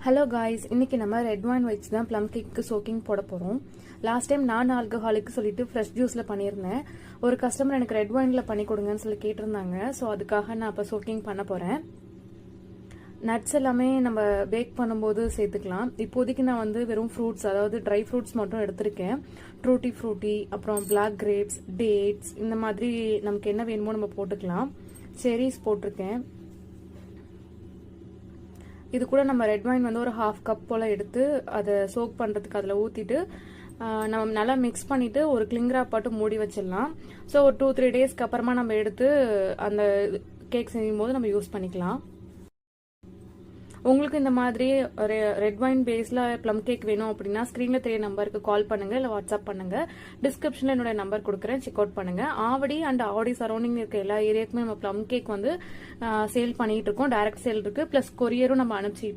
Hello guys, இன்னைக்கு நம்ம red wine வச்சு தான் ப்ளம் கேக்கு சோக்கிங் போட போகிறோம். லாஸ்ட் டைம் நான் ஆல்கஹாலிக்கு சொல்லிட்டு ஃப்ரெஷ் ஜூஸில் பண்ணியிருந்தேன். ஒரு கஸ்டமர் எனக்கு ரெட் வைனில் பண்ணி கொடுங்கன்னு சொல்லி கேட்டிருந்தாங்க. ஸோ அதுக்காக நான் இப்போ சோக்கிங் பண்ண போகிறேன். நட்ஸ் எல்லாமே நம்ம பேக் பண்ணும்போது சேர்த்துக்கலாம். இப்போதைக்கு நான் வந்து வெறும் ஃப்ரூட்ஸ், அதாவது ட்ரை ஃப்ரூட்ஸ் மட்டும் எடுத்திருக்கேன். ட்ரூட்டி ஃப்ரூட்டி, அப்புறம் பிளாக் கிரேப்ஸ், டேட்ஸ், இந்த மாதிரி நமக்கு என்ன வேணுமோ நம்ம போட்டுக்கலாம். செரிஸ் போட்டிருக்கேன். இது கூட நம்ம ரெட் வைன் வந்து ஒரு 1/2 கப் போல் எடுத்து அதை சோக் பண்ணுறதுக்கு அதில் ஊற்றிட்டு நம்ம நல்லா மிக்ஸ் பண்ணிவிட்டு ஒரு கிளிங்ராப் பாட்டு மூடி வச்சிடலாம். ஸோ ஒரு 2-3 டேஸ்க்கு அப்புறமா நம்ம எடுத்து அந்த கேக் செய்யும் போது நம்ம யூஸ் பண்ணிக்கலாம். உங்களுக்கு இந்த மாதிரி ரெட் வைன் பேஸ்ல ப்ளம் கேக் வேணும் அப்படின்னா ஸ்கிரீன்ல தெரிய நம்பருக்கு கால் பண்ணுங்க, இல்லை வாட்ஸ்அப் பண்ணுங்க. டிஸ்கிரிப்ஷன்ல என்னோட நம்பர் கொடுக்குறேன், செக் அவுட் பண்ணுங்க. ஆவடி அண்ட் ஆவடி சரௌண்டிங் இருக்க எல்லா ஏரியாவுக்குமே நம்ம ப்ளம் கேக் வந்து சேல் பண்ணிட்டு இருக்கோம். டைரக்ட் சேல் இருக்கு, பிளஸ் கொரியரும் நம்ம அனுப்பிச்சு